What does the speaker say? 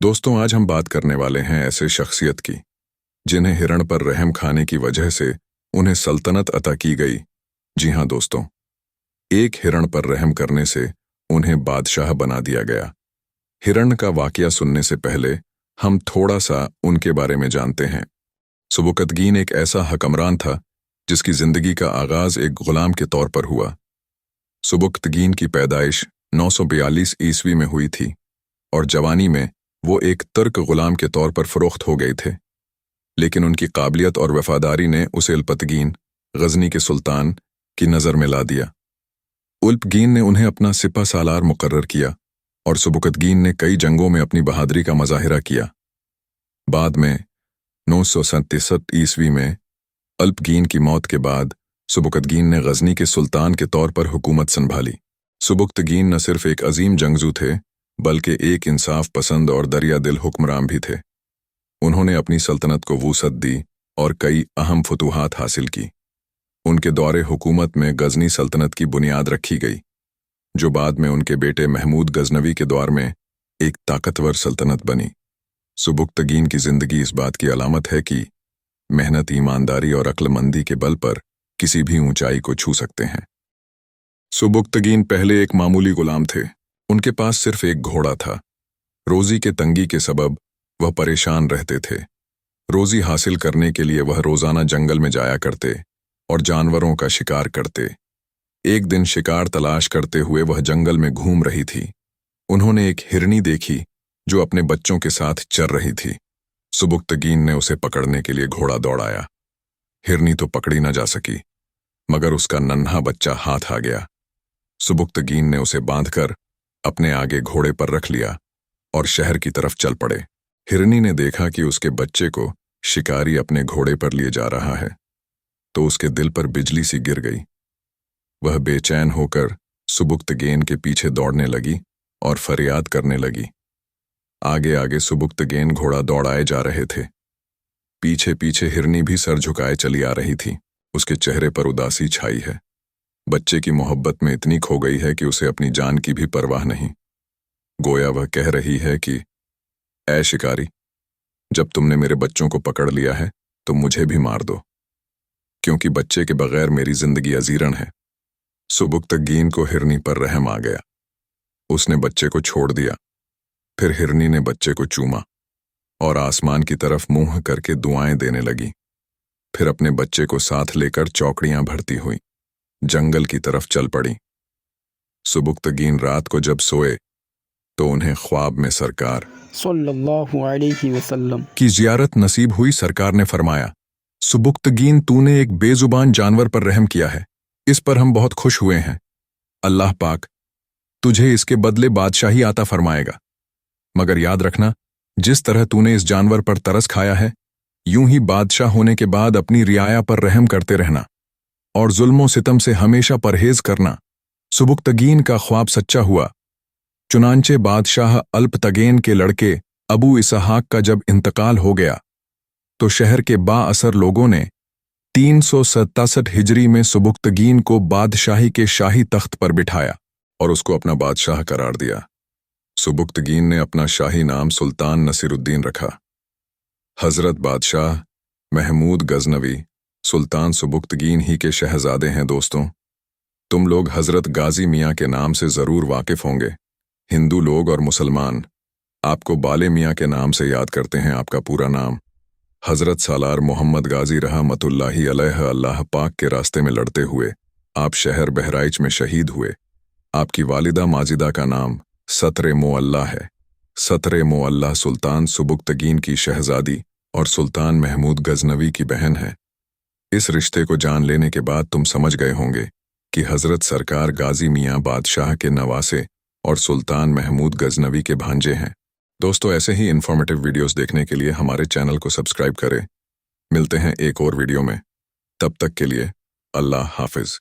दोस्तों, आज हम बात करने वाले हैं ऐसे शख्सियत की जिन्हें हिरण पर रहम खाने की वजह से उन्हें सल्तनत अता की गई। जी हाँ दोस्तों, एक हिरण पर रहम करने से उन्हें बादशाह बना दिया गया। हिरण का वाकया सुनने से पहले हम थोड़ा सा उनके बारे में जानते हैं। सुबुकतगीन एक ऐसा हुक्मरान था जिसकी जिंदगी का आगाज एक गुलाम के तौर पर हुआ। सुबुकतगीन की पैदाइश 942 ईस्वी में हुई थी और जवानी में वो एक तुर्क गुलाम के तौर पर फरोख्त हो गए थे, लेकिन उनकी काबिलियत और वफादारी ने उसे उल्पतगीन, गजनी के सुल्तान, की नज़र में ला दिया। उल्पगीन ने उन्हें अपना सिपा सालार मुकर्रर किया और सुबुकतगीन ने कई जंगों में अपनी बहादुरी का मुजाहिरा किया। बाद में 967 ईस्वी में उल्पगीन की मौत के बाद सुबुकतगीन ने गजनी के सुल्तान के तौर पर हुकूमत संभाली। सुबुकतगीन न सिर्फ एक अजीम जंगजू थे बल्कि एक इंसाफ पसंद और दरिया दिल हुक्मरान भी थे। उन्होंने अपनी सल्तनत को वूसत दी और कई अहम फतूहात हासिल की। उनके दौरे हुकूमत में गजनी सल्तनत की बुनियाद रखी गई, जो बाद में उनके बेटे महमूद गजनवी के दौर में एक ताकतवर सल्तनत बनी। सुबुकतगीन की जिंदगी इस बात की अलामत है कि मेहनत, ईमानदारी और अक्लमंदी के बल पर किसी भी ऊंचाई को छू सकते हैं। सुबुकतगीन पहले एक मामूली गुलाम थे। उनके पास सिर्फ एक घोड़ा था। रोजी के तंगी के सबब वह परेशान रहते थे। रोजी हासिल करने के लिए वह रोजाना जंगल में जाया करते और जानवरों का शिकार करते। एक दिन शिकार तलाश करते हुए वह जंगल में घूम रही थी। उन्होंने एक हिरनी देखी जो अपने बच्चों के साथ चर रही थी। सुबुकतगीन ने उसे पकड़ने के लिए घोड़ा दौड़ाया। हिरनी तो पकड़ी न जा सकी, मगर उसका नन्हा बच्चा हाथ आ गया। सुबुकतगीन ने उसे बांधकर अपने आगे घोड़े पर रख लिया और शहर की तरफ चल पड़े। हिरनी ने देखा कि उसके बच्चे को शिकारी अपने घोड़े पर लिए जा रहा है, तो उसके दिल पर बिजली सी गिर गई। वह बेचैन होकर सुबुकतगीन के पीछे दौड़ने लगी और फरियाद करने लगी। आगे आगे सुबुकतगीन घोड़ा दौड़ाए जा रहे थे। पीछे पीछे हिरनी भी सर झुकाए चली आ रही थी। उसके चेहरे पर उदासी छाई है। बच्चे की मोहब्बत में इतनी खो गई है कि उसे अपनी जान की भी परवाह नहीं। गोया वह कह रही है कि ऐ शिकारी, जब तुमने मेरे बच्चों को पकड़ लिया है तो मुझे भी मार दो, क्योंकि बच्चे के बगैर मेरी जिंदगी अजीरन है। सुबुकतगीन को हिरनी पर रहम आ गया। उसने बच्चे को छोड़ दिया। फिर हिरनी ने बच्चे को चूमा और आसमान की तरफ मुंह करके दुआएं देने लगी। फिर अपने बच्चे को साथ लेकर चौकड़ियां भरती हुई जंगल की तरफ चल पड़ी। सुबुकतगीन रात को जब सोए तो उन्हें ख्वाब में सरकार सल्लल्लाहु अलैहि वसल्लम की जियारत नसीब हुई। सरकार ने फरमाया, सुबुकतगीन, तूने एक बेजुबान जानवर पर रहम किया है, इस पर हम बहुत खुश हुए हैं। अल्लाह पाक तुझे इसके बदले बादशाही आता फरमाएगा, मगर याद रखना, जिस तरह तूने इस जानवर पर तरस खाया है, यूं ही बादशाह होने के बाद अपनी रियाया पर रहम करते रहना और जुल्मों सितम से हमेशा परहेज करना। सुबुकतगीन का ख्वाब सच्चा हुआ। चुनांचे बादशाह अल्पतगेन के लड़के अबू इसहाक का जब इंतकाल हो गया तो शहर के बाअसर लोगों ने 367 हिजरी में सुबुकतगीन को बादशाही के शाही तख्त पर बिठाया और उसको अपना बादशाह करार दिया। सुबुकतगीन ने अपना शाही नाम सुल्तान नसीरुद्दीन रखा। हजरत बादशाह महमूद गजनवी सुल्तान सुबुकतगीन ही के शहजादे हैं। दोस्तों, तुम लोग हजरत गाजी मियाँ के नाम से जरूर वाकिफ होंगे। हिंदू लोग और मुसलमान आपको बाले मियाँ के नाम से याद करते हैं। आपका पूरा नाम हजरत सालार मोहम्मद गाजी रहमतुल्लाहि अलैह। अल्लाह पाक के रास्ते में लड़ते हुए आप शहर बहराइच में शहीद हुए। आपकी वालिदा माजिदा का नाम सतरे मोअल्ला है। सतरे मोअल्ला सुल्तान सुबुकतगीन की शहजादी और सुल्तान महमूद गजनवी की बहन है। इस रिश्ते को जान लेने के बाद तुम समझ गए होंगे कि हजरत सरकार गाजी मियाँ बादशाह के नवासे और सुल्तान महमूद गजनवी के भांजे हैं। दोस्तों, ऐसे ही इन्फॉर्मेटिव वीडियोस देखने के लिए हमारे चैनल को सब्सक्राइब करें। मिलते हैं एक और वीडियो में। तब तक के लिए अल्लाह हाफिज।